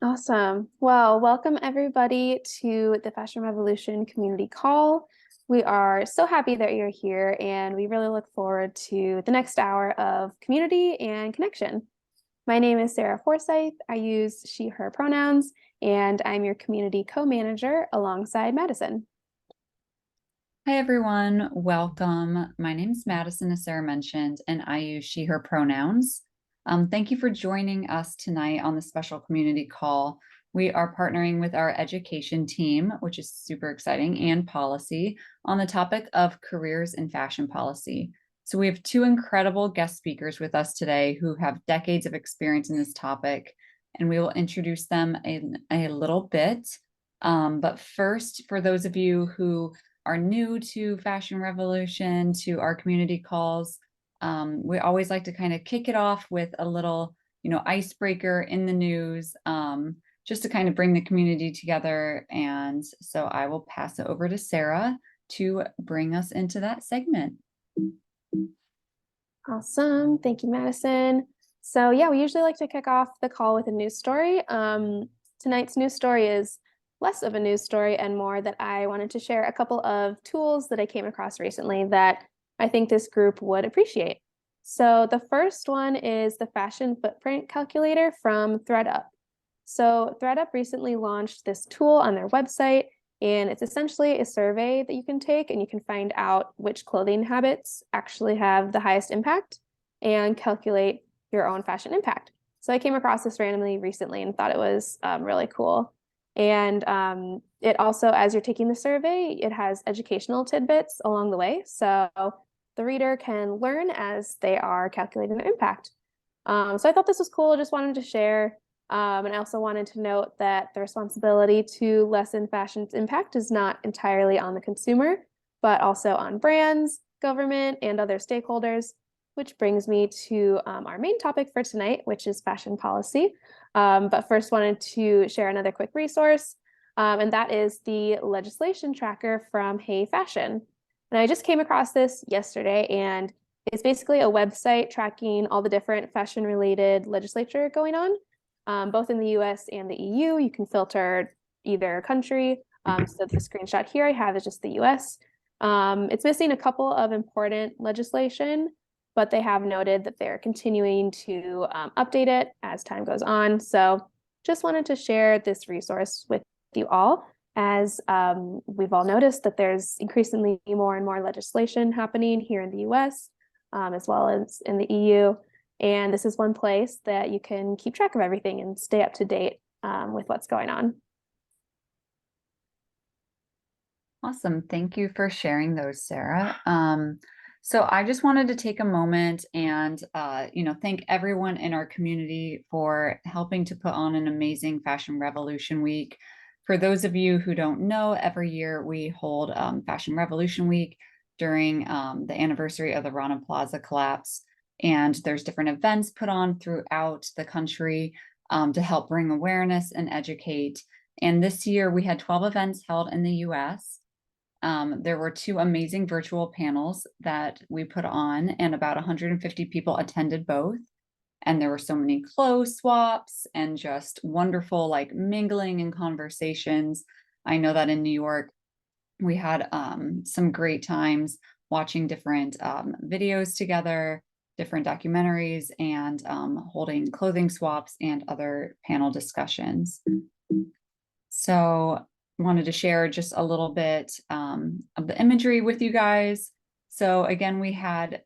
Awesome. Well, welcome everybody to the Fashion Revolution Community Call. We are so happy that you're here, and we really look forward to the next hour of community and connection. My name is Sarah Forsyth. I use she, her pronouns, and I'm your community co-manager alongside Madison. Hi, everyone. Welcome. My name is Madison, as Sarah mentioned, and I use she, her pronouns. Thank you for joining us tonight on the special community call. We are partnering with our education team, which is super exciting, and policy on the topic of careers in fashion policy. So we have two incredible guest speakers with us today who have decades of experience in this topic, and we will introduce them in a little bit. But first, for those of you who are new to Fashion Revolution, to our community calls, we always like to kind of kick it off with a little, icebreaker in the news, just to kind of bring the community together. And so I will pass it over to Sarah to bring us into that segment. Awesome. Thank you, Madison. So yeah, we usually like to kick off the call with a news story. Tonight's news story is less of a news story and more that I wanted to share a couple of tools that I came across recently that I think this group would appreciate. So the first one is the fashion footprint calculator from ThredUp. So ThredUp recently launched this tool on their website, and it's essentially a survey that you can take and you can find out which clothing habits actually have the highest impact and calculate your own fashion impact. So I came across this randomly recently and thought it was really cool. And it also, as you're taking the survey, it has educational tidbits along the way. So the reader can learn as they are calculating their impact. So I thought this was cool. Just wanted to share. And I also wanted to note that the responsibility to lessen fashion's impact is not entirely on the consumer, but also on brands, government, and other stakeholders, which brings me to our main topic for tonight, which is fashion policy. But first wanted to share another quick resource, and that is the legislation tracker from Hey Fashion. And I just came across this yesterday, and it's basically a website tracking all the different fashion-related legislature going on, both in the US and the EU. You can filter either country. So the screenshot here I have is just the US. It's missing a couple of important legislation, but they have noted that they're continuing to update it as time goes on. So just wanted to share this resource with you all, as we've all noticed that there's increasingly more and more legislation happening here in the US, as well as in the EU. And this is one place that you can keep track of everything and stay up to date with what's going on. Awesome. Thank you for sharing those, Sarah. So I just wanted to take a moment and, thank everyone in our community for helping to put on an amazing Fashion Revolution Week. For those of you who don't know, every year we hold Fashion Revolution Week during the anniversary of the Rana Plaza collapse. And there's different events put on throughout the country to help bring awareness and educate. And this year we had 12 events held in the US. There were two amazing virtual panels that we put on, and about 150 people attended both. And there were so many clothes swaps and just wonderful mingling and conversations. I know that in New York, we had some great times watching different videos together, different documentaries, and holding clothing swaps and other panel discussions. So wanted to share just a little bit of the imagery with you guys. So again, we had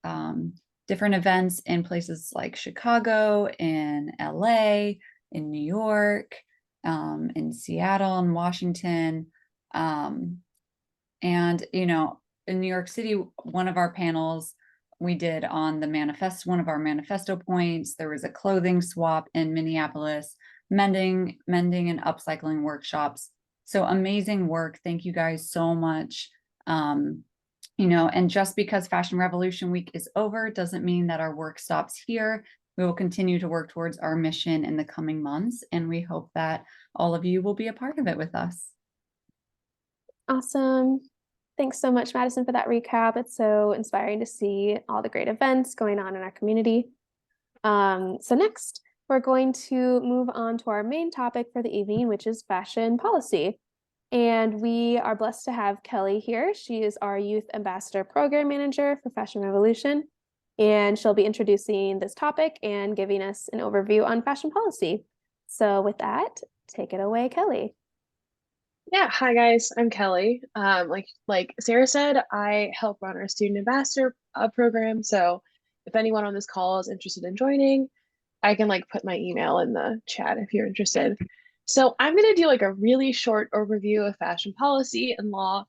different events in places like Chicago, in LA, in New York, in Seattle and Washington. And, in New York City, one of our panels we did on the manifesto, one of our manifesto points, there was a clothing swap in Minneapolis, mending and upcycling workshops. So amazing work. Thank you guys so much. And just because Fashion Revolution Week is over doesn't mean that our work stops here. We will continue to work towards our mission in the coming months, and we hope that all of you will be a part of it with us. Awesome. Thanks so much, Madison, for that recap. It's so inspiring to see all the great events going on in our community. So next, we're going to move on to our main topic for the evening, which is fashion policy. And we are blessed to have Kelly here. She is our Youth Ambassador Program Manager for Fashion Revolution. And she'll be introducing this topic and giving us an overview on fashion policy. So with that, take it away, Kelly. Yeah, hi guys, I'm Kelly. Like Sarah said, I help run our student ambassador program. So if anyone on this call is interested in joining, I can like put my email in the chat if you're interested. So I'm gonna do like a really short overview of fashion policy and law.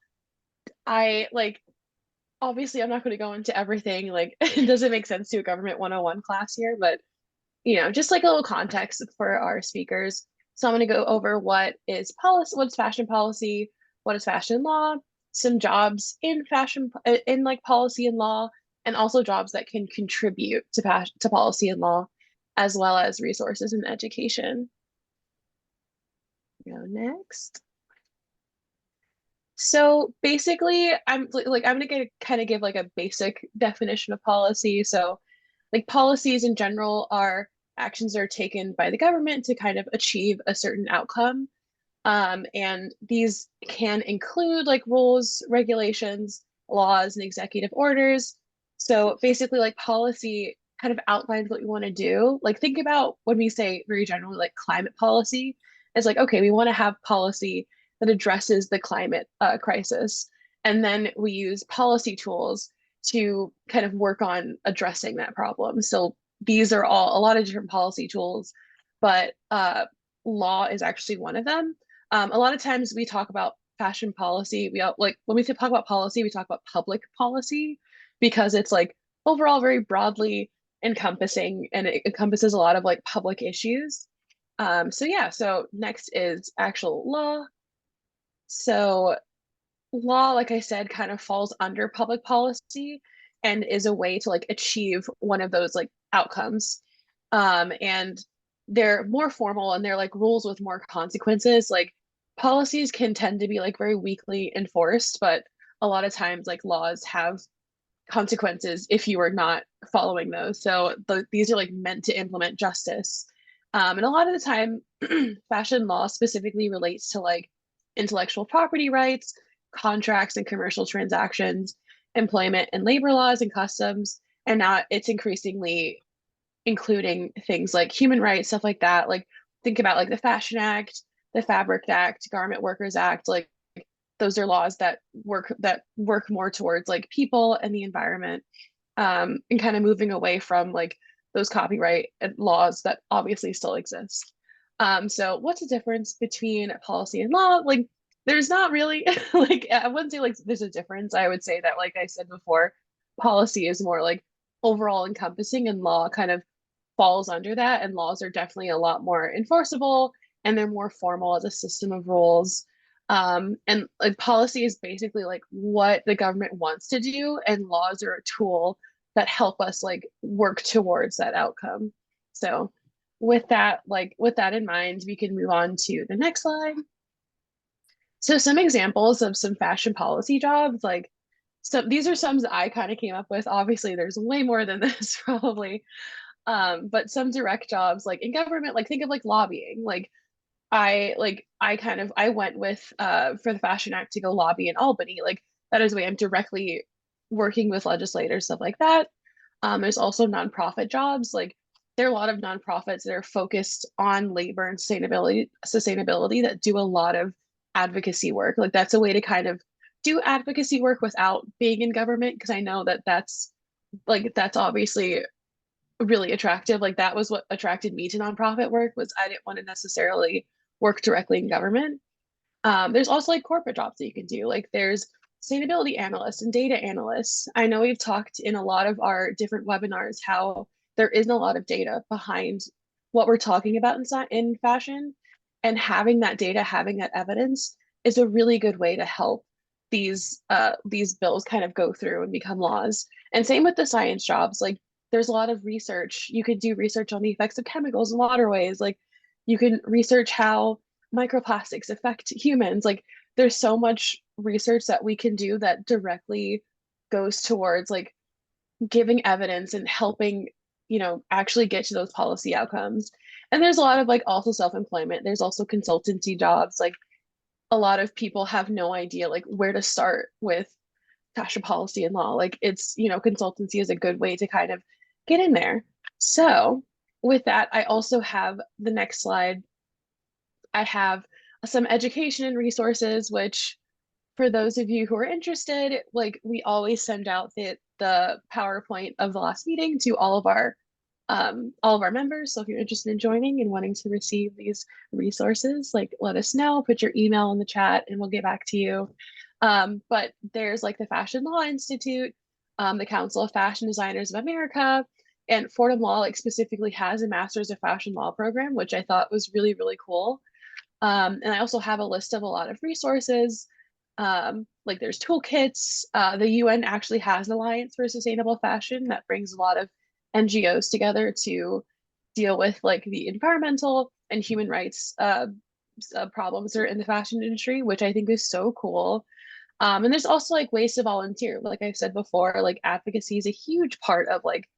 I like obviously I'm not going to go into everything. Like it doesn't make sense to a government 101 class here, but just like a little context for our speakers. So I'm going to go over what is policy, what is fashion policy, what is fashion law, some jobs in fashion, in like policy and law, and also jobs that can contribute to policy and law, as well as resources in education. Go next. So basically, I'm gonna kind of give like a basic definition of policy. So like policies in general are actions that are taken by the government to kind of achieve a certain outcome. And these can include like rules, regulations, laws, and executive orders. So basically, like policy kind of outlines what we want to do. Like think about when we say very generally like climate policy, it's like, okay, we want to have policy that addresses the climate crisis. And then we use policy tools to kind of work on addressing that problem. So these are all a lot of different policy tools, but law is actually one of them. A lot of times we talk about fashion policy. We all, like when we talk about policy, we talk about public policy because it's like overall very broadly encompassing and it encompasses a lot of like public issues. So yeah, so next is actual law. So law, like I said, kind of falls under public policy and is a way to like achieve one of those like outcomes. And they're more formal and they're like rules with more consequences. Like policies can tend to be like very weakly enforced, but a lot of times like laws have consequences if you are not following those. So these are like meant to implement justice. And a lot of the time, fashion law specifically relates to like intellectual property rights, contracts and commercial transactions, employment and labor laws and customs. And now it's increasingly including things like human rights, stuff like that. Like think about like the Fashion Act, the Fabric Act, Garment Workers Act, like those are laws that work more towards like people and the environment, and kind of moving away from like those copyright laws that obviously still exist. So what's the difference between policy and law? Like there's not really like I wouldn't say like there's a difference. I would say that like I said before, policy is more like overall encompassing and law kind of falls under that, and laws are definitely a lot more enforceable and they're more formal as a system of rules. And like policy is basically like what the government wants to do, and laws are a tool that help us like work towards that outcome. So with that, like with that in mind, we can move on to the next slide. So some examples of some fashion policy jobs, like so these are some that I kind of came up with. Obviously, there's way more than this probably. But some direct jobs like in government, like think of like lobbying. I went with for the Fashion Act to go lobby in Albany. Like that is a way I'm directly working with legislators, stuff like that. There's also nonprofit jobs. Like there are a lot of nonprofits that are focused on labor and sustainability that do a lot of advocacy work. Like that's a way to kind of do advocacy work without being in government, because I know that that's obviously really attractive. Like that was what attracted me to nonprofit work, was I didn't want to necessarily work directly in government. There's also like corporate jobs that you can do. Like there's sustainability analysts and data analysts. I know we've talked in a lot of our different webinars how there isn't a lot of data behind what we're talking about in fashion, and having that data, having that evidence is a really good way to help these bills kind of go through and become laws. And same with the science jobs. Like there's a lot of research. You could do research on the effects of chemicals in waterways. Like you can research how microplastics affect humans. Like there's so much research that we can do that directly goes towards like giving evidence and helping actually get to those policy outcomes. And there's a lot of like also self-employment. There's also consultancy jobs. Like a lot of people have no idea like where to start with fashion policy and law. Like it's, consultancy is a good way to kind of get in there. So with that, I also have the next slide. I have some education and resources, which for those of you who are interested, like we always send out the PowerPoint of the last meeting to all of our members. So if you're interested in joining and wanting to receive these resources, like let us know, put your email in the chat and we'll get back to you. But there's like the Fashion Law Institute, the Council of Fashion Designers of America, and Fordham Law like specifically has a Masters of Fashion Law program, which I thought was really, really cool. And I also have a list of a lot of resources. Like there's toolkits. The UN actually has an Alliance for Sustainable Fashion that brings a lot of NGOs together to deal with like the environmental and human rights problems that are in the fashion industry, which I think is so cool. And there's also like ways to volunteer. Like I said before, like advocacy is a huge part of like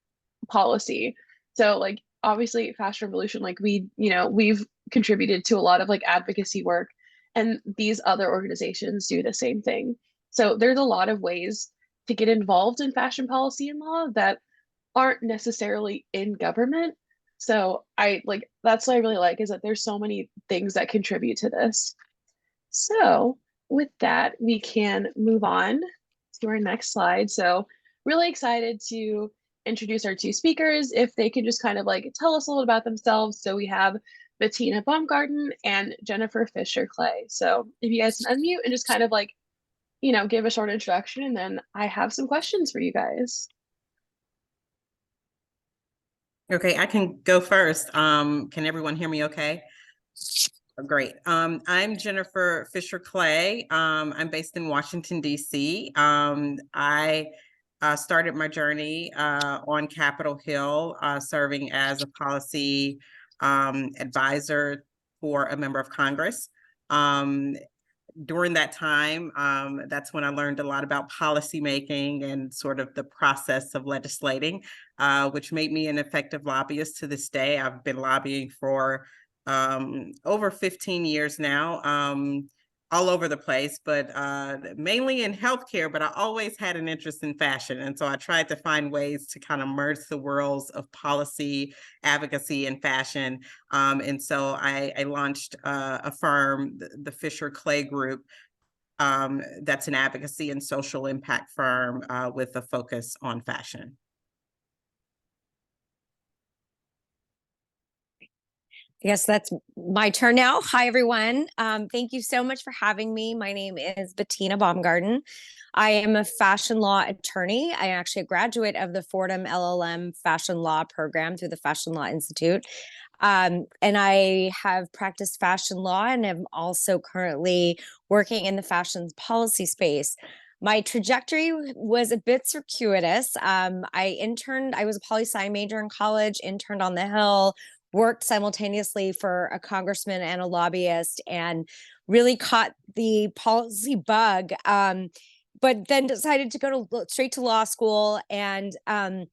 policy. So like obviously Fashion Revolution, like we've contributed to a lot of like advocacy work, and these other organizations do the same thing. So there's a lot of ways to get involved in fashion policy and law that aren't necessarily in government. So that's what I really like, is that there's so many things that contribute to this. So with that, we can move on to our next slide. So really excited to introduce our two speakers, if they can just kind of like tell us a little about themselves. So we have Bettina Baumgarden and Jennifer Fisher-Clay. So if you guys can unmute and just kind of like, give a short introduction, and then I have some questions for you guys. Okay, I can go first. Can everyone hear me okay? Great. I'm Jennifer Fisher-Clay. I'm based in Washington, D.C. I started my journey on Capitol Hill, serving as a policy advisor for a member of Congress. During that time, that's when I learned a lot about policymaking and sort of the process of legislating, which made me an effective lobbyist to this day. I've been lobbying for over 15 years now, all over the place, but mainly in healthcare, but I always had an interest in fashion. And so I tried to find ways to kind of merge the worlds of policy, advocacy, and fashion. And so I launched a firm, the Fisher-Clay Group, that's an advocacy and social impact firm with a focus on fashion. Yes, that's my turn now. Hi, everyone. Thank you so much for having me. My name is Bettina Baumgarden. I am a fashion law attorney. I am actually a graduate of the Fordham LLM Fashion Law program through the Fashion Law Institute. And I have practiced fashion law and am also currently working in the fashion policy space. My trajectory was a bit circuitous. I was a poli-sci major in college, interned on the Hill, worked simultaneously for a congressman and a lobbyist, and really caught the policy bug, but then decided to go straight to law school, and kind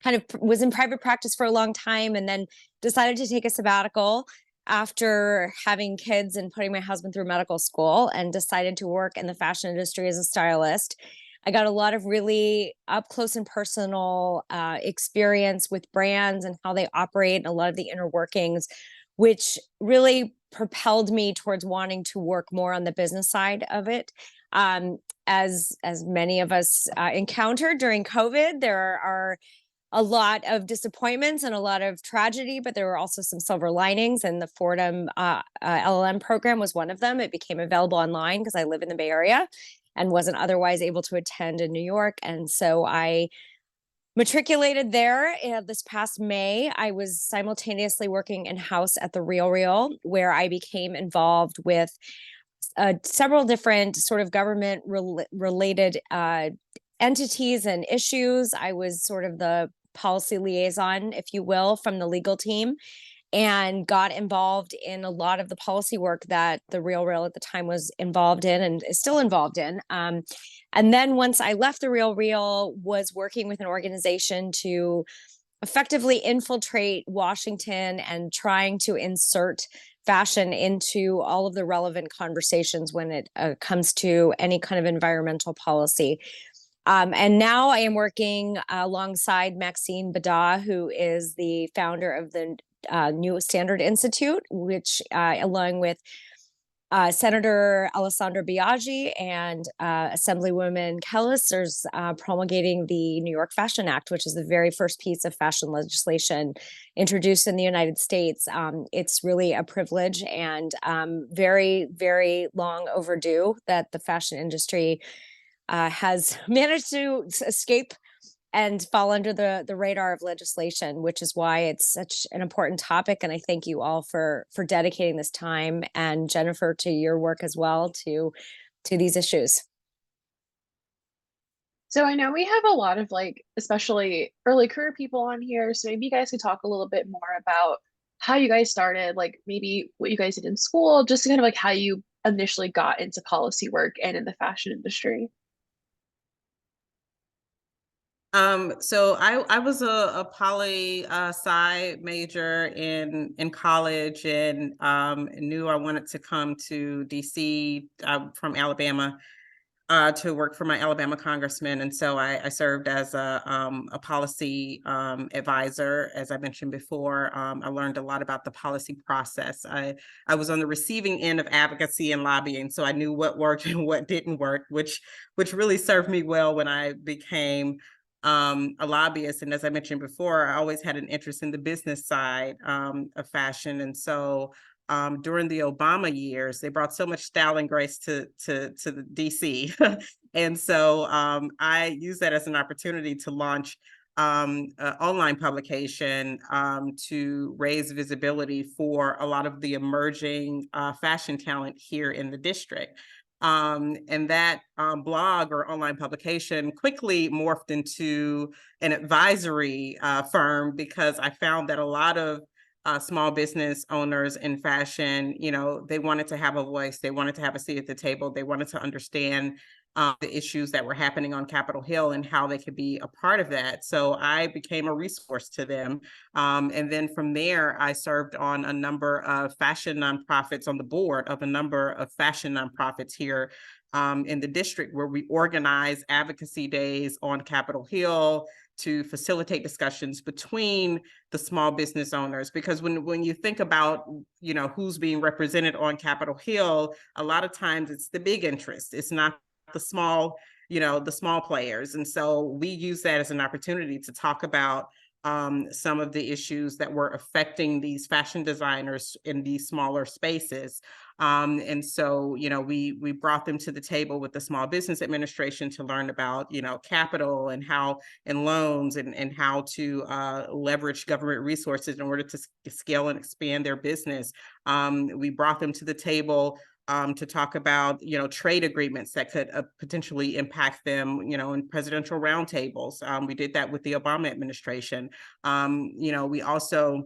of was in private practice for a long time, and then decided to take a sabbatical after having kids and putting my husband through medical school, and decided to work in the fashion industry as a stylist. I got a lot of really up close and personal experience with brands and how they operate, and a lot of the inner workings, which really propelled me towards wanting to work more on the business side of it. As many of us encountered during COVID, there are a lot of disappointments and a lot of tragedy, but there were also some silver linings, and the Fordham LLM program was one of them. It became available online because I live in the Bay Area and wasn't otherwise able to attend in New York. And so I matriculated there this past May. I was simultaneously working in-house at the RealReal, where I became involved with several different sort of government related entities and issues. I was sort of the policy liaison, if you will, from the legal team, and got involved in a lot of the policy work that the RealReal at the time was involved in and is still involved in. And then once I left the RealReal, was working with an organization to effectively infiltrate Washington and trying to insert fashion into all of the relevant conversations when it comes to any kind of environmental policy. And now I am working alongside Maxine Bada, who is the founder of the New Standard Institute, which along with Senator Alessandra Biaggi and Assemblywoman Kellis is promulgating the New York Fashion Act, which is the very first piece of fashion legislation introduced in the United States. It's really a privilege and very, very long overdue that the fashion industry has managed to escape and fall under the radar of legislation, which is why it's such an important topic. And I thank you all for dedicating this time, and Jennifer, to your work as well to these issues. So I know we have a lot of like, especially early career people on here. So maybe you guys could talk a little bit more about how you guys started, like maybe what you guys did in school, just kind of like how you initially got into policy work and in the fashion industry. So I was a poli-sci major in college, and knew I wanted to come to DC from Alabama to work for my Alabama congressman. And so I served as a policy advisor. As I mentioned before, I learned a lot about the policy process. I was on the receiving end of advocacy and lobbying, so I knew what worked and what didn't work, which really served me well when I became a lobbyist. And as I mentioned before, I always had an interest in the business side of fashion. And so during the Obama years, they brought so much style and grace to the DC. And so I used that as an opportunity to launch an online publication to raise visibility for a lot of the emerging fashion talent here in the district. And that blog or online publication quickly morphed into an advisory firm, because I found that a lot of small business owners in fashion, they wanted to have a voice, they wanted to have a seat at the table, they wanted to understand the issues that were happening on Capitol Hill and how they could be a part of that. So I became a resource to them. And then from there, I served on a number of fashion nonprofits, on the board of a number of fashion nonprofits here in the district, where we organize advocacy days on Capitol Hill to facilitate discussions between the small business owners. Because when you think about, who's being represented on Capitol Hill, a lot of times it's the big interest. It's not the small players. And so we use that as an opportunity to talk about some of the issues that were affecting these fashion designers in these smaller spaces. And so, we brought them to the table with the Small Business Administration to learn about, capital and loans and how to leverage government resources in order to scale and expand their business. We brought them to the table to talk about, trade agreements that could potentially impact them, in presidential roundtables. We did that with the Obama administration. We also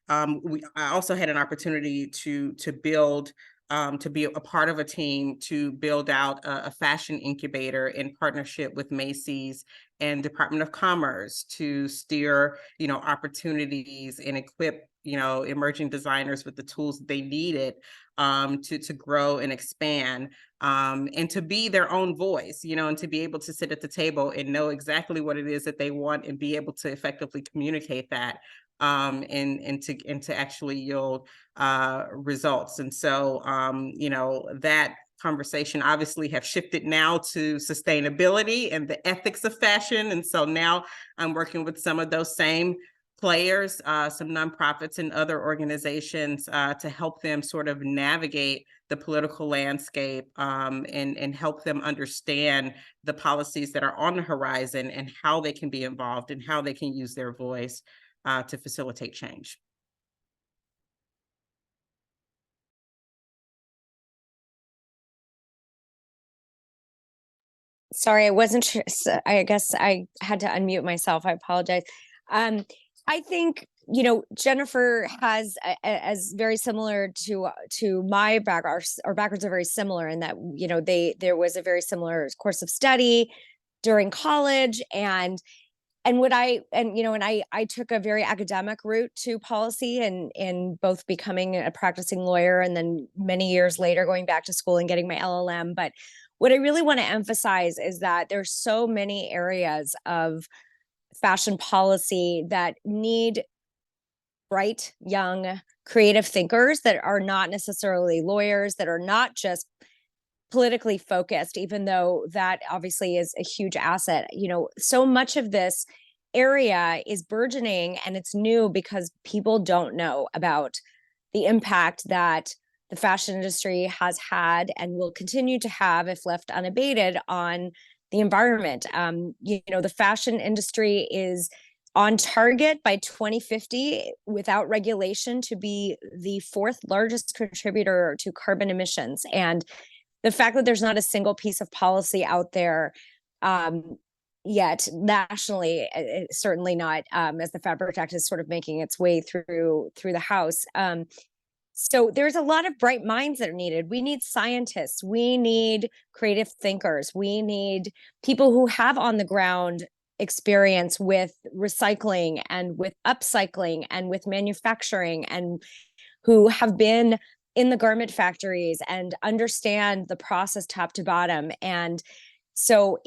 I also had an opportunity to build, to be a part of a team to build out a fashion incubator in partnership with Macy's and Department of Commerce to steer, opportunities and equip, emerging designers with the tools that they needed to grow and expand, and to be their own voice, and to be able to sit at the table and know exactly what it is that they want and be able to effectively communicate that. And to actually yield results. And so, that conversation obviously have shifted now to sustainability and the ethics of fashion. And so now I'm working with some of those same players, some nonprofits and other organizations to help them sort of navigate the political landscape and help them understand the policies that are on the horizon and how they can be involved and how they can use their voice to facilitate change. Sorry, I wasn't sure. I guess I had to unmute myself. I apologize. I think, Jennifer has as very similar to my background. Our backgrounds are very similar in that, there was a very similar course of study during college, and I took a very academic route to policy and in both becoming a practicing lawyer and then many years later going back to school and getting my LLM. But what I really want to emphasize is that there's so many areas of fashion policy that need bright, young, creative thinkers that are not necessarily lawyers, that are not just politically focused, even though that obviously is a huge asset. So much of this area is burgeoning and it's new because people don't know about the impact that the fashion industry has had and will continue to have if left unabated on the environment. The fashion industry is on target by 2050 without regulation to be the fourth largest contributor to carbon emissions. And the fact that there's not a single piece of policy out there yet nationally, certainly not as the Fabric Act is sort of making its way through the House. So there's a lot of bright minds that are needed. We need scientists. We need creative thinkers. We need people who have on the ground experience with recycling and with upcycling and with manufacturing and who have been in the garment factories and understand the process top to bottom. And so,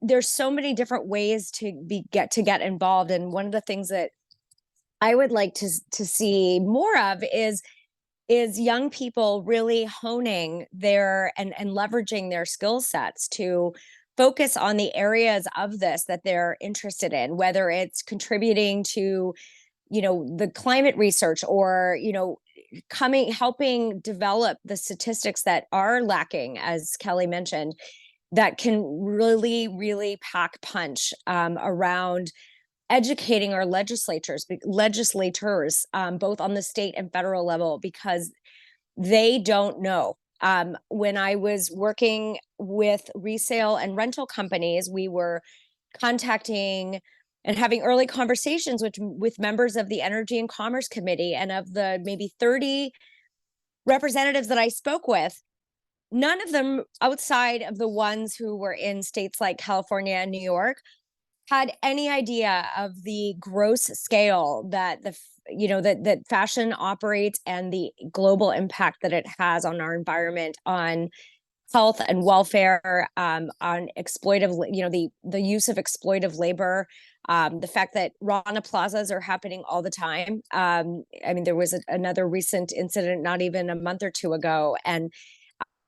there's so many different ways to get involved. And one of the things that I would like to see more of is young people really honing their and leveraging their skill sets to focus on the areas of this that they're interested in, whether it's contributing to, the climate research or, helping develop the statistics that are lacking, as Kelly mentioned, that can really, really pack punch around educating our legislators, both on the state and federal level, because they don't know. When I was working with resale and rental companies, we were contacting and having early conversations with members of the Energy and Commerce Committee, and of the maybe 30 representatives that I spoke with, none of them outside of the ones who were in states like California and New York had any idea of the gross scale that that fashion operates and the global impact that it has on our environment, on health and welfare, on exploitive, the use of exploitive labor, the fact that Rana plazas are happening all the time. There was another recent incident not even a month or two ago, and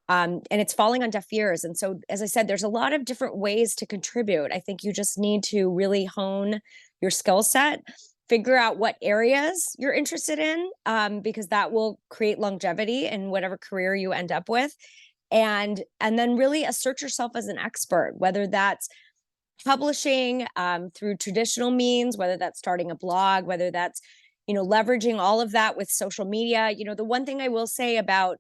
it's falling on deaf ears. And so, as I said, there's a lot of different ways to contribute. I think you just need to really hone your skill set, figure out what areas you're interested in, because that will create longevity in whatever career you end up with. And then really assert yourself as an expert, whether that's publishing through traditional means, whether that's starting a blog, whether that's, leveraging all of that with social media. The one thing I will say about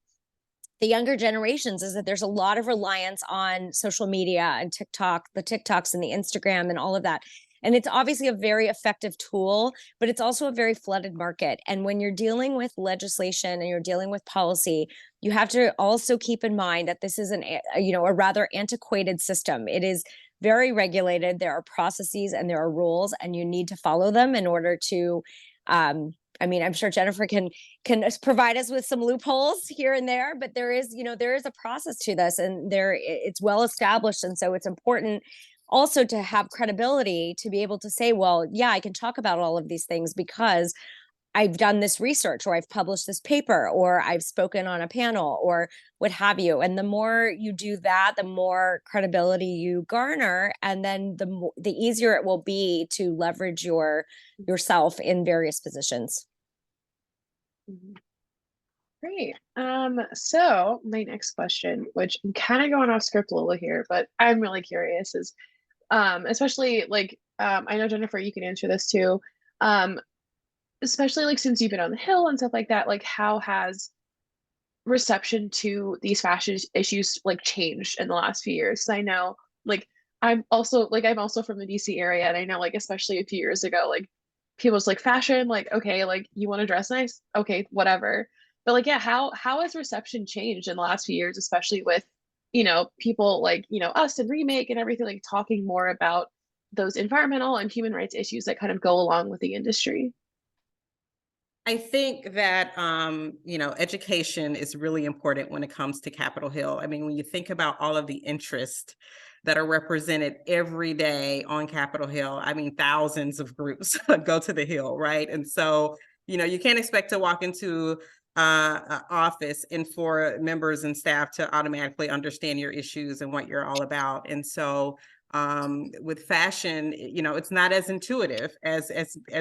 the younger generations is that there's a lot of reliance on social media and TikTok, the TikToks and the Instagram and all of that. And it's obviously a very effective tool, but it's also a very flooded market. And when you're dealing with legislation and you're dealing with policy, you have to also keep in mind that this is a rather antiquated system. It is very regulated. There are processes and there are rules, and you need to follow them in order to, I'm sure Jennifer can provide us with some loopholes here and there, but there is a process to this, and it's well established. And so it's important also to have credibility to be able to say, well, yeah, I can talk about all of these things because I've done this research, or I've published this paper, or I've spoken on a panel, or what have you. And the more you do that, the more credibility you garner, and then the easier it will be to leverage yourself in various positions. Great. So my next question, which I'm kind of going off script a little here, but I'm really curious, is especially I know, Jennifer, you can answer this too. Especially since you've been on the Hill and stuff like that, how has reception to these fashion issues changed in the last few years? I know I'm also from the DC area, and I know especially a few years ago, people's fashion, okay, you want to dress nice, okay, whatever. But yeah, how has reception changed in the last few years, especially with people us and Remake and everything, talking more about those environmental and human rights issues that kind of go along with the industry? I think that, education is really important when it comes to Capitol Hill. I mean, when you think about all of the interests that are represented every day on Capitol Hill, I mean, thousands of groups go to the Hill, right? And so, you can't expect to walk into office and for members and staff to automatically understand your issues and what you're all about. And so, with fashion, it's not as intuitive as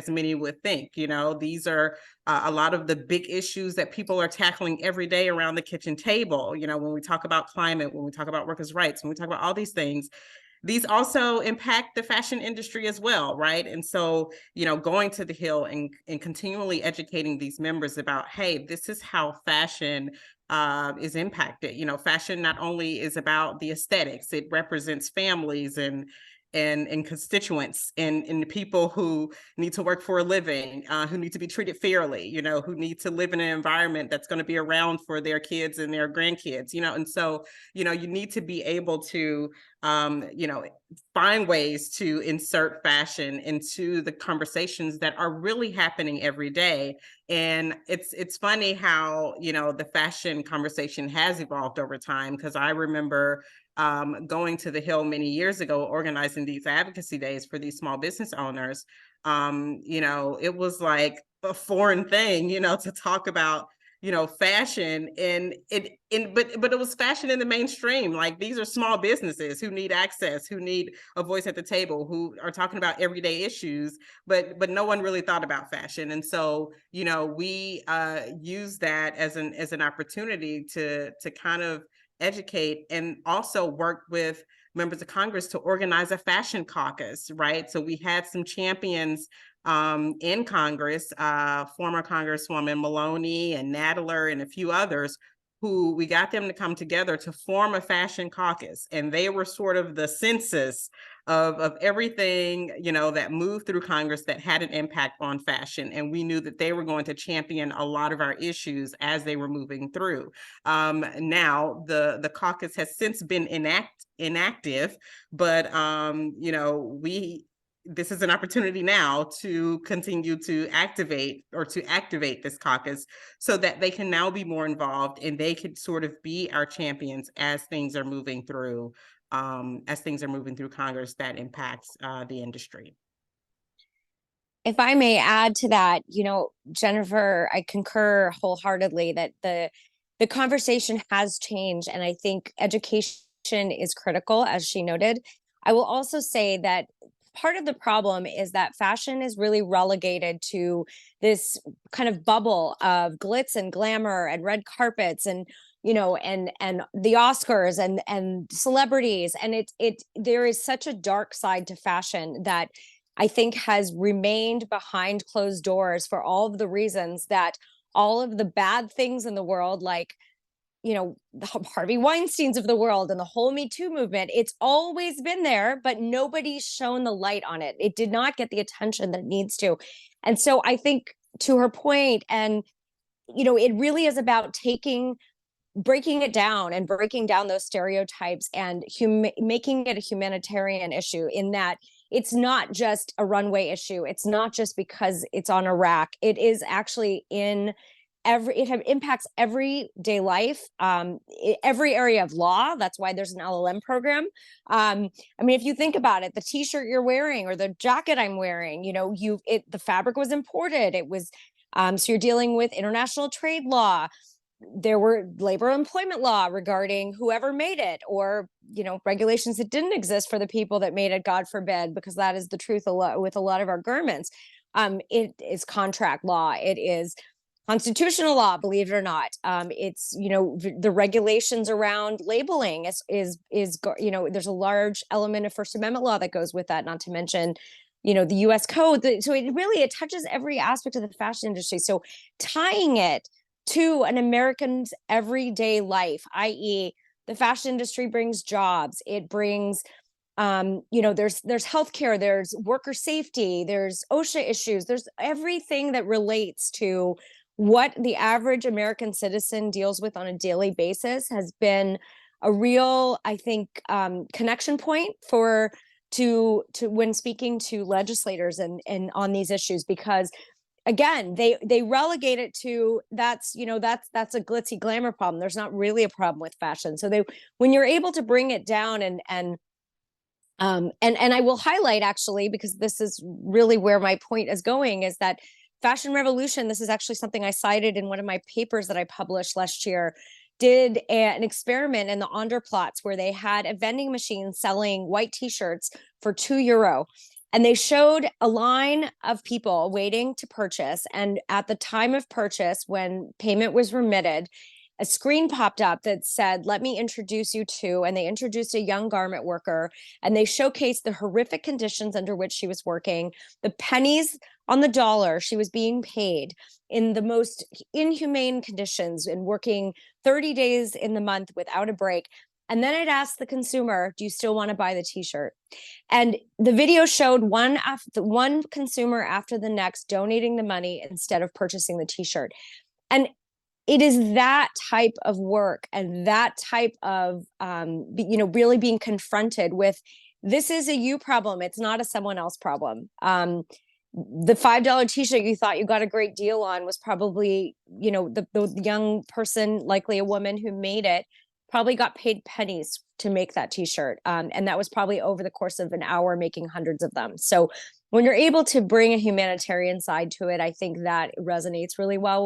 many would think. These are a lot of the big issues that people are tackling every day around the kitchen table. When we talk about climate, when we talk about workers' rights, when we talk about all these things, these also impact the fashion industry as well, right? And so, going to the Hill and continually educating these members about, hey, this is how fashion is impacted. Fashion not only is about the aesthetics, it represents families and constituents and people who need to work for a living, who need to be treated fairly, who need to live in an environment that's going to be around for their kids and their grandkids, and so, you need to be able to, find ways to insert fashion into the conversations that are really happening every day. And it's funny how, the fashion conversation has evolved over time, because I remember going to the Hill many years ago, organizing these advocacy days for these small business owners. It was like a foreign thing, to talk about, fashion but it was fashion in the mainstream. Like, these are small businesses who need access, who need a voice at the table, who are talking about everyday issues, but no one really thought about fashion. And so, we use that as an opportunity to kind of educate and also work with members of Congress to organize a fashion caucus, right? So we had some champions in Congress, former Congresswoman Maloney and Nadler and a few others, who we got them to come together to form a fashion caucus. And they were sort of the census of everything, that moved through Congress that had an impact on fashion. And we knew that they were going to champion a lot of our issues as they were moving through. Now, the caucus has since been inactive, but, this is an opportunity now to continue to activate this caucus so that they can now be more involved and they could sort of be our champions as things are moving through Congress that impacts the industry. If I may add to that, Jennifer, I concur wholeheartedly that the conversation has changed, and I think education is critical, as she noted. I will also say that part of the problem is that fashion is really relegated to this kind of bubble of glitz and glamour and red carpets and and the Oscars and celebrities, and there is such a dark side to fashion that I think has remained behind closed doors for all of the reasons that all of the bad things in the world, like the Harvey Weinsteins of the world and the whole Me Too movement, it's always been there, but nobody's shown the light on it. It did not get the attention that it needs to. And so I think, to her point, and it really is about breaking it down and breaking down those stereotypes and making it a humanitarian issue, in that it's not just a runway issue. It's not just because it's on a rack. It is actually it impacts everyday life, every area of law. That's why there's an LLM program. If you think about it, the t-shirt you're wearing or the jacket I'm wearing, the fabric was imported. It was, so you're dealing with international trade law. There were labor employment law regarding whoever made it, or, regulations that didn't exist for the people that made it, God forbid, because that is the truth with a lot of our garments. It is contract law. It is constitutional law, believe it or not. It's, the regulations around labeling is there's a large element of First Amendment law that goes with that, not to mention, the US code. So it touches every aspect of the fashion industry. So tying it to an American's everyday life, i.e., the fashion industry brings jobs, it brings there's healthcare, there's worker safety, there's OSHA issues, there's everything that relates to what the average American citizen deals with on a daily basis, has been a real, I think, connection point for to when speaking to legislators and on these issues, because again, they relegate it to that's a glitzy glamour problem. There's not really a problem with fashion. So when you're able to bring it down and I will highlight, actually, because this is really where my point is going, is that Fashion Revolution, this is actually something I cited in one of my papers that I published last year, did an experiment in the Onderplatz where they had a vending machine selling white t-shirts for €2. And they showed a line of people waiting to purchase. And at the time of purchase, when payment was remitted, a screen popped up that said, "Let me introduce you to," and they introduced a young garment worker, and they showcased the horrific conditions under which she was working, the pennies on the dollar she was being paid in the most inhumane conditions and working 30 days in the month without a break. And then it asked the consumer, "Do you still want to buy the t-shirt?" And the video showed one consumer after the next donating the money instead of purchasing the t-shirt. And it is that type of work and that type of, really being confronted with, this is a you problem. It's not a someone else problem. The $5 t-shirt you thought you got a great deal on was probably, the young person, likely a woman who made it, probably got paid pennies to make that t-shirt. And that was probably over the course of an hour making hundreds of them. So when you're able to bring a humanitarian side to it, I think that resonates really well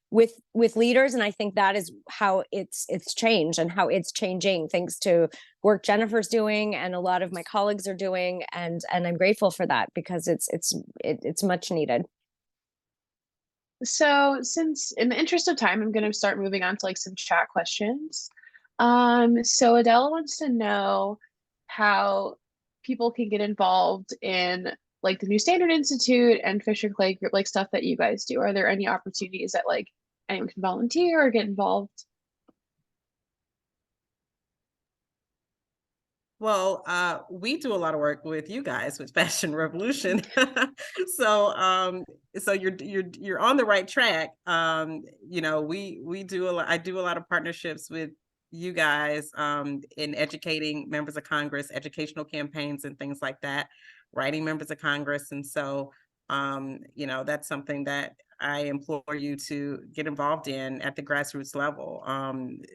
with leaders. And I think that is how it's changed and how it's changing, thanks to work Jennifer's doing and a lot of my colleagues are doing. And I'm grateful for that, because it's much needed. So since, in the interest of time, I'm going to start moving on to like some chat questions. So Adele wants to know how people can get involved in like the New Standard Institute and Fisher Clay Group, like stuff that you guys do. Are there any opportunities that like anyone can volunteer or get involved? Well, we do a lot of work with you guys with Fashion Revolution. So you're on the right track. We do a lot. I do a lot of partnerships with you guys in educating members of Congress, educational campaigns and things like that, writing members of Congress. And so that's something that I implore you to get involved in at the grassroots level.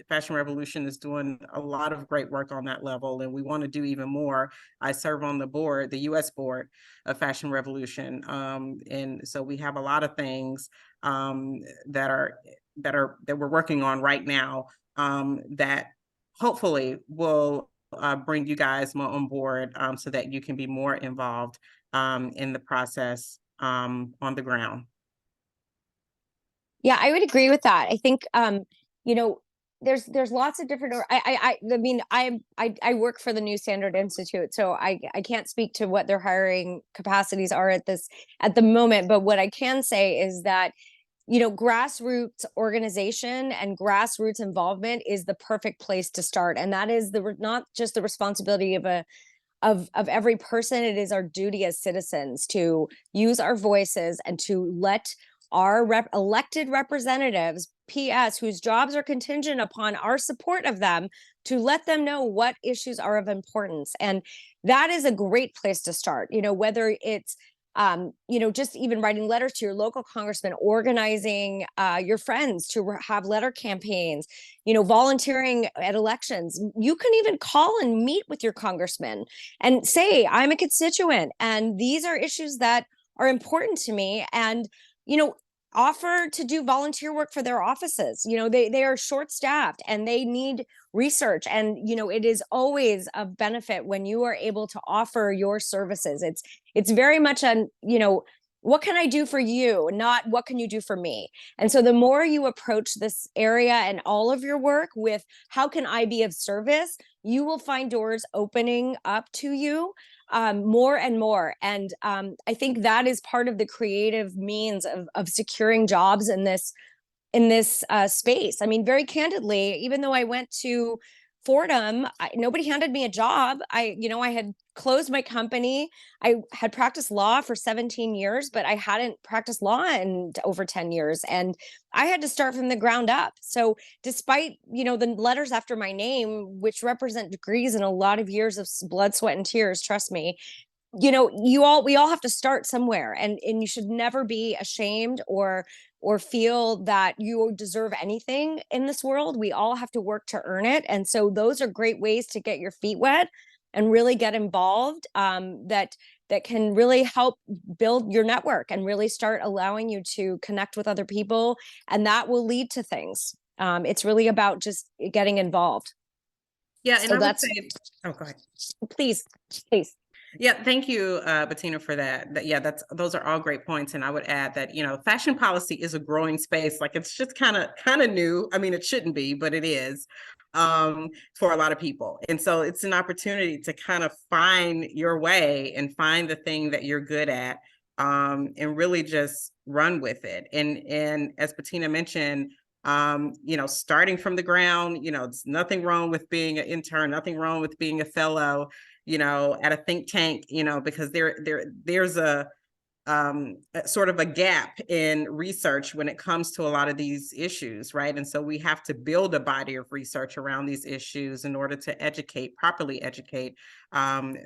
Fashion Revolution is doing a lot of great work on that level, and we want to do even more. I serve on the board, the U.S. board of Fashion Revolution, and so we have a lot of things that we're working on right now that hopefully will bring you guys more on board, so that you can be more involved in the process on the ground. Yeah, I would agree with that. I think, there's lots of different, I work for the New Standard Institute, so I can't speak to what their hiring capacities are at the moment. But what I can say is that, grassroots organization and grassroots involvement is the perfect place to start. And that is not just the responsibility of every person. It is our duty as citizens to use our voices and to let our elected representatives, PS, whose jobs are contingent upon our support of them, to let them know what issues are of importance. And that is a great place to start, whether it's, just even writing letters to your local congressman, organizing your friends to have letter campaigns, volunteering at elections. You can even call and meet with your congressman and say, "I'm a constituent, and these are issues that are important to me." And offer to do volunteer work for their offices. They are short-staffed and they need research. And, it is always a benefit when you are able to offer your services. It's very much what can I do for you? Not what can you do for me? And so the more you approach this area and all of your work with how can I be of service, you will find doors opening up to you more and more. And I think that is part of the creative means of securing jobs in this space. I mean, very candidly, even though I went to Fordham, nobody handed me a job. I had closed my company. I had practiced law for 17 years, but I hadn't practiced law in over 10 years. And I had to start from the ground up. So despite, the letters after my name, which represent degrees and a lot of years of blood, sweat, and tears, trust me, we all have to start somewhere, and you should never be ashamed or feel that you deserve anything in this world. We all have to work to earn it. And so those are great ways to get your feet wet and really get involved, that can really help build your network and really start allowing you to connect with other people, and that will lead to things. It's really about just getting involved. Yeah, and So I would that's, say, oh, go ahead. please. Yeah, thank you, Bettina, for that. Yeah, those are all great points. And I would add that, fashion policy is a growing space. Like, it's just kind of new. I mean, it shouldn't be, but it is, for a lot of people. And so it's an opportunity to kind of find your way and find the thing that you're good at, and really just run with it. And as Bettina mentioned, starting from the ground, there's nothing wrong with being an intern, nothing wrong with being a fellow, at a think tank, because there's a sort of a gap in research when it comes to a lot of these issues, right? And so we have to build a body of research around these issues in order to properly educate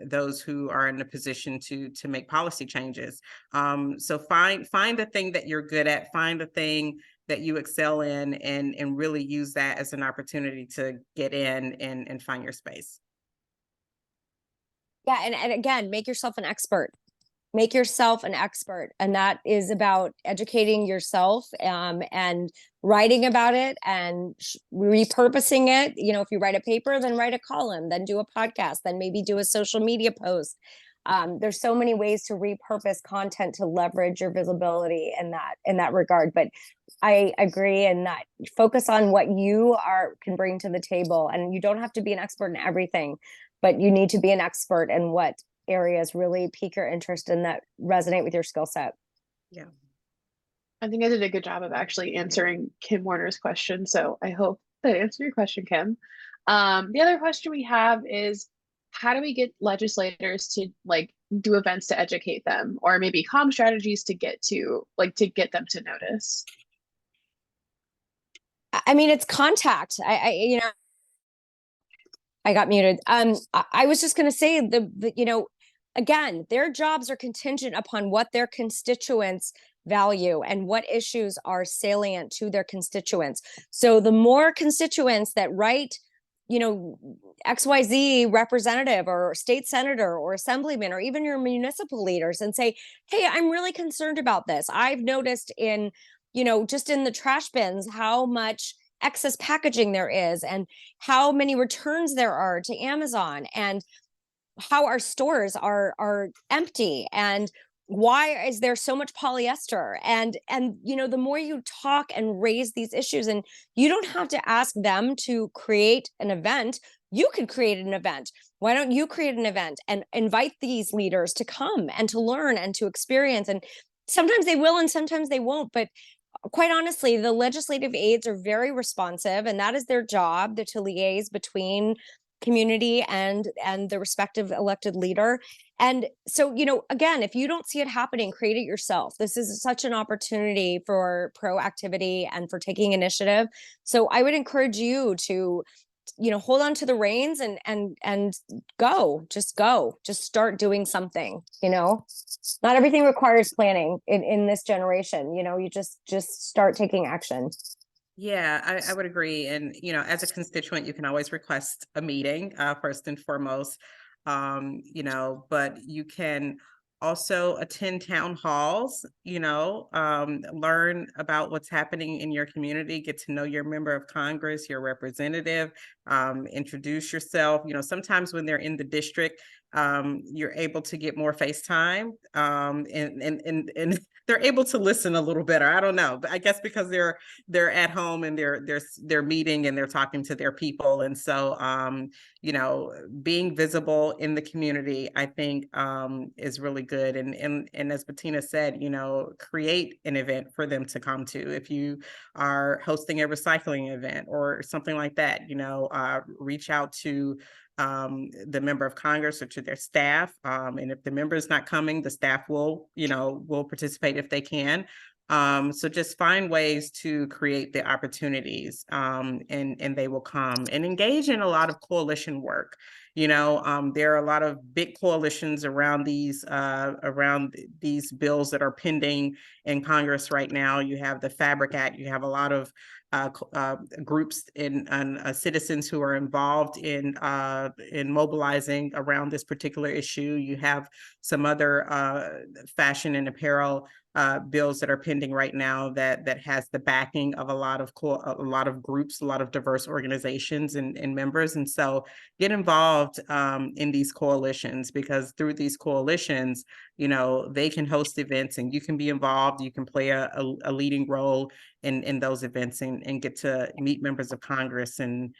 those who are in a position to make policy changes. So find the thing that you're good at, find the thing that you excel in, and really use that as an opportunity to get in and find your space. Yeah, and again, make yourself an expert. Make yourself an expert, and that is about educating yourself, and writing about it and repurposing it. If you write a paper, then write a column, then do a podcast, then maybe do a social media post. There's so many ways to repurpose content to leverage your visibility in that regard. But I agree in that focus on what you can bring to the table, and you don't have to be an expert in everything, but you need to be an expert in what areas really pique your interest and that resonate with your skill set. Yeah. I think I did a good job of actually answering Kim Warner's question. So I hope that answered your question, Kim. The other question we have is, how do we get legislators to do events to educate them, or maybe comm strategies to get them to notice? I mean, it's contact. I got muted. I was just going to say again, their jobs are contingent upon what their constituents value and what issues are salient to their constituents. So the more constituents that write, XYZ representative or state senator or assemblyman or even your municipal leaders and say, hey, I'm really concerned about this. I've noticed just in the trash bins, how much excess packaging there is and how many returns there are to Amazon, and how our stores are empty, and why is there so much polyester, and the more you talk and raise these issues, and you don't have to ask them to create an event, you could create an event. Why don't you create an event and invite these leaders to come and to learn and to experience? And sometimes they will and sometimes they won't, but quite honestly, the legislative aides are very responsive, and that is their job, to liaise between community and the respective elected leader. And so, again, if you don't see it happening, create it yourself. This is such an opportunity for proactivity and for taking initiative. So I would encourage you to, hold on to the reins and just start doing something. Not everything requires planning in this generation. You just start taking action. Yeah, I would agree. And, as a constituent, you can always request a meeting, first and foremost, but you can also attend town halls, learn about what's happening in your community, get to know your member of Congress, your representative, introduce yourself. Sometimes when they're in the district, you're able to get more face time, and they're able to listen a little better. I don't know, but I guess because they're at home and they're meeting and they're talking to their people. And so, you know, being visible in the community, I think, is really good. And as Bettina said, you know, create an event for them to come to. If you are hosting a recycling event or something like that, you know, reach out to the member of Congress or to their staff. And if the member is not coming, the staff will participate if they can. So just find ways to create the opportunities, and they will come, and engage in a lot of coalition work. You know, there are a lot of big coalitions around these bills that are pending in Congress right now. You have the Fabric Act. You have a lot of groups and citizens who are involved in mobilizing around this particular issue. You have some other fashion and apparel bills that are pending right now that has the backing of a lot of groups, a lot of diverse organizations and members. And so get involved in these coalitions, because through these coalitions, you know, they can host events and you can be involved. You can play a leading role in those events and get to meet members of Congress and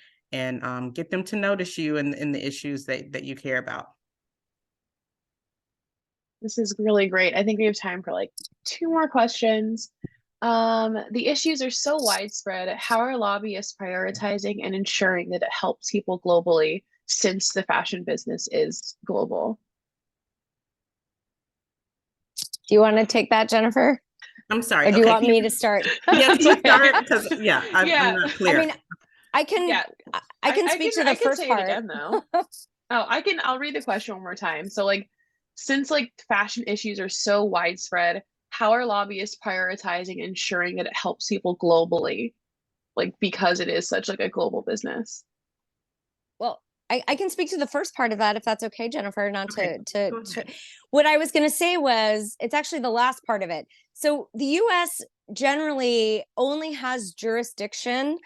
get them to notice you and the issues that you care about. This is really great. I think we have time for like 2 more questions. The issues are so widespread. How are lobbyists prioritizing and ensuring that it helps people globally, since the fashion business is global? Do you want to take that, Jennifer? I'm sorry. Or do you want me to start? Yes, you start, because I'm not clear. I mean, I can speak to the first part. Again, though. I'll read the question one more time. So like, since like fashion issues are so widespread, how are lobbyists prioritizing ensuring that it helps people globally? Like, because it is such like a global business. Well, I can speak to the first part of that, if that's okay, Jennifer, not Okay, to what I was going to say was, it's actually the last part of it. So the US generally only has jurisdiction,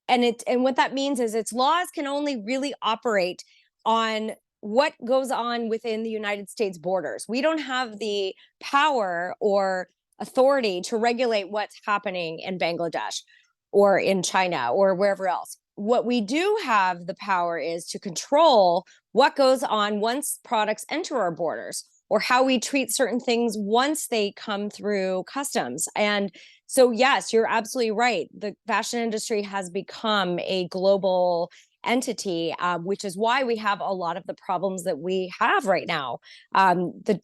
and what that means is its laws can only really operate on what goes on within the United States borders. We don't have the power or authority to regulate what's happening in Bangladesh or in China or wherever else. What we do have the power is to control what goes on once products enter our borders, or how we treat certain things once they come through customs. And so, yes, you're absolutely right. The fashion industry has become a global entity, which is why we have a lot of the problems that we have right now. The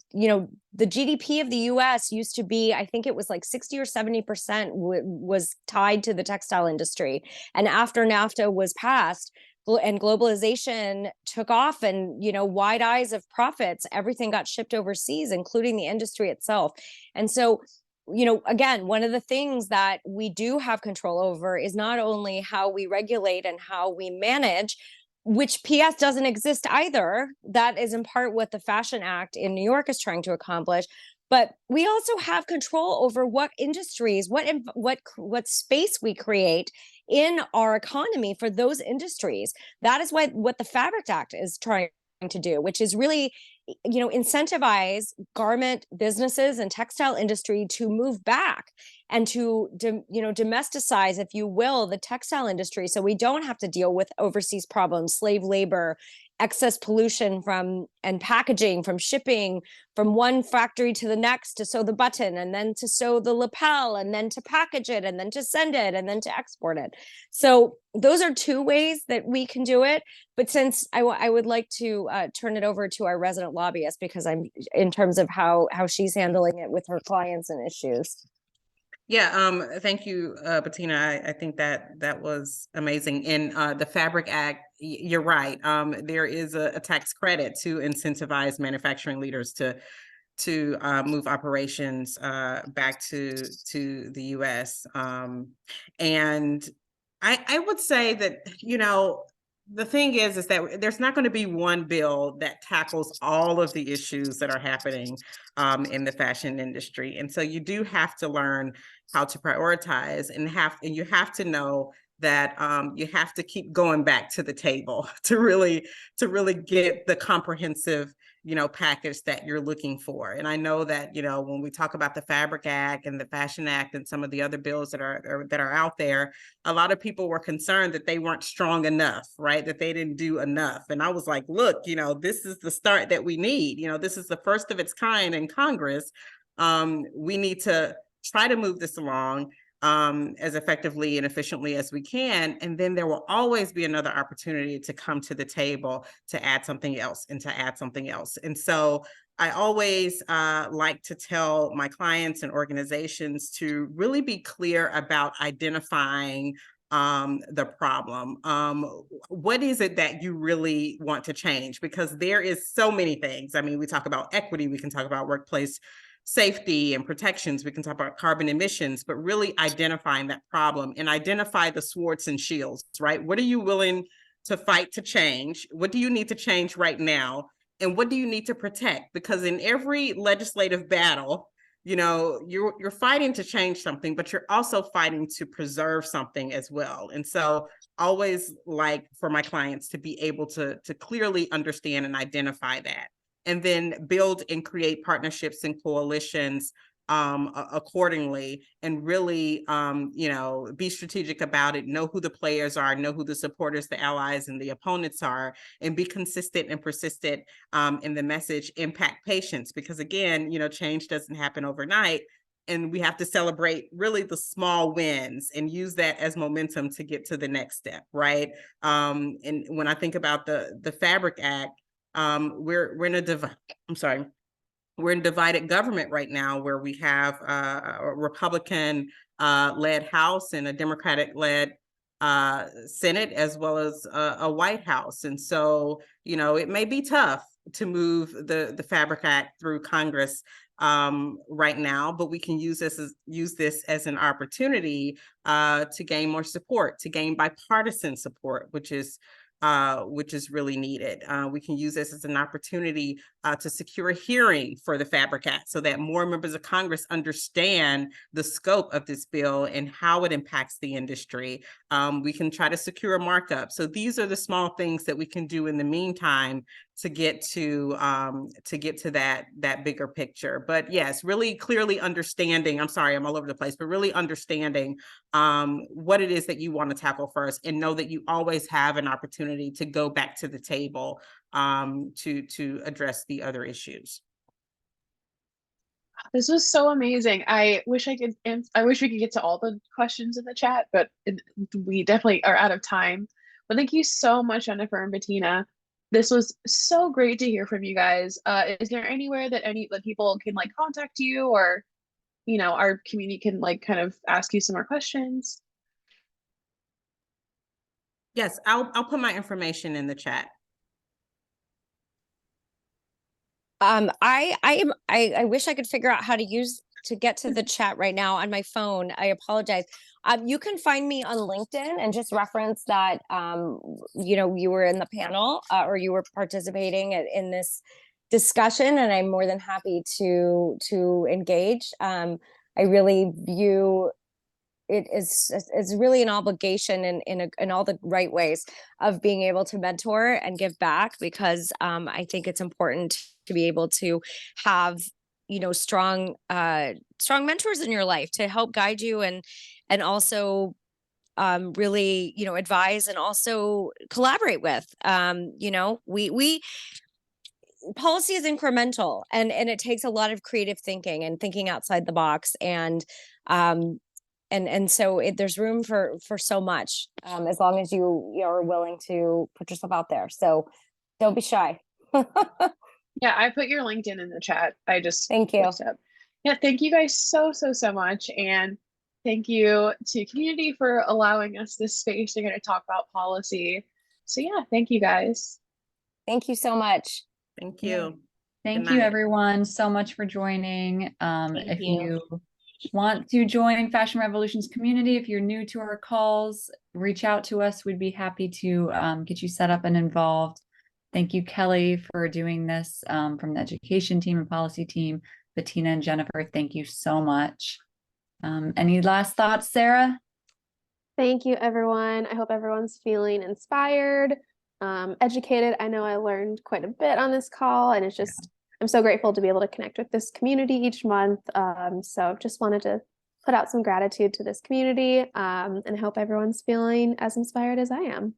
GDP of the US used to be, I think it was like 60 or 70% was tied to the textile industry. And after NAFTA was passed and globalization took off, and, you know, wide eyes of profits, everything got shipped overseas, including the industry itself. And so, you know, again, one of the things that we do have control over is not only how we regulate and how we manage, which PS doesn't exist either. That is in part what the Fashion Act in New York is trying to accomplish. But we also have control over what industries, what space we create in our economy for those industries. That is what the Fabric Act is trying to do, which is really, you know, incentivize garment businesses and textile industry to move back and to domesticize, if you will, the textile industry, so we don't have to deal with overseas problems, slave labor, excess pollution and packaging, from shipping from one factory to the next to sew the button, and then to sew the lapel, and then to package it, and then to send it, and then to export it. So those are 2 ways that we can do it. But since I would like to turn it over to our resident lobbyist, because I'm in terms of how she's handling it with her clients and issues. Yeah, thank you, Bettina. I think that was amazing. In the Fabric Act, you're right. There is a tax credit to incentivize manufacturing leaders to move operations back to the US. And I would say that, you know, the thing is that there's not going to be one bill that tackles all of the issues that are happening in the fashion industry. And so you do have to learn how to prioritize, and you have to know that you have to keep going back to the table to really get the comprehensive, package that you're looking for. And I know that, when we talk about the Fabric Act and the Fashion Act and some of the other bills that are out there, a lot of people were concerned that they weren't strong enough, right? That they didn't do enough. And I was like, look, this is the start that we need. This is the first of its kind in Congress. We need to try to move this along as effectively and efficiently as we can. And then there will always be another opportunity to come to the table to add something else and to add something else. And so I always like to tell my clients and organizations to really be clear about identifying the problem. What is it that you really want to change? Because there is so many things. I mean, we talk about equity, we can talk about workplace safety and protections, we can talk about carbon emissions, but really identifying that problem and identify the swords and shields, right? What are you willing to fight to change? What do you need to change right now? And what do you need to protect? Because in every legislative battle, you're fighting to change something, but you're also fighting to preserve something as well. And so always like for my clients to be able to clearly understand and identify that, and then build and create partnerships and coalitions accordingly, and really, be strategic about it, know who the players are, know who the supporters, the allies, and the opponents are, and be consistent and persistent in the message, impact patients, because again, change doesn't happen overnight. And we have to celebrate really the small wins and use that as momentum to get to the next step, right? And when I think about the Fabric Act, we're in divided government right now, where we have a Republican led House and a Democratic led Senate, as well as a White House. And so, it may be tough to move the Fabric Act through Congress right now, but we can use this as an opportunity to gain more support, to gain bipartisan support, which is really needed. We can use this as an opportunity to secure a hearing for the Fabric Act so that more members of Congress understand the scope of this bill and how it impacts the industry. We can try to secure a markup. So these are the small things that we can do in the meantime to get to that bigger picture. But yes, really clearly understanding, I'm sorry, I'm all over the place, but really understanding what it is that you want to tackle first, and know that you always have an opportunity to go back to the table to address the other issues. This was so amazing. I wish we could get to all the questions in the chat, but we definitely are out of time. But thank you so much, Jennifer and Bettina. This was so great to hear from you guys. Is there anywhere that people can contact you, or our community can kind of ask you some more questions? Yes, I'll put my information in the chat. I wish I could figure out how to get to the chat right now on my phone. I apologize. You can find me on LinkedIn and just reference that, you were in the panel or you were participating in this discussion, and I'm more than happy to engage. I really view it is really an obligation in all the right ways of being able to mentor and give back, because I think it's important to be able to have strong mentors in your life to help guide you and also really advise and also collaborate with. We policy is incremental, and it takes a lot of creative thinking and thinking outside the box, and so there's room for so much, as long as you are willing to put yourself out there. So don't be shy. Yeah, I put your LinkedIn in the chat. I just Thank you. Yeah, thank you guys so much, and thank you to community for allowing us this space to kind of talk about policy. So yeah, thank you guys. Thank you so much. Thank you. Thank you, everyone, so much for joining. If you want to join Fashion Revolution's community, if you're new to our calls, reach out to us. We'd be happy to get you set up and involved. Thank you, Kelly, for doing this from the education team and policy team. Bettina and Jennifer, thank you so much. Any last thoughts, Sarah? Thank you, everyone. I hope everyone's feeling inspired, educated. I know I learned quite a bit on this call, and it's just, I'm so grateful to be able to connect with this community each month. So just wanted to put out some gratitude to this community, and I hope everyone's feeling as inspired as I am.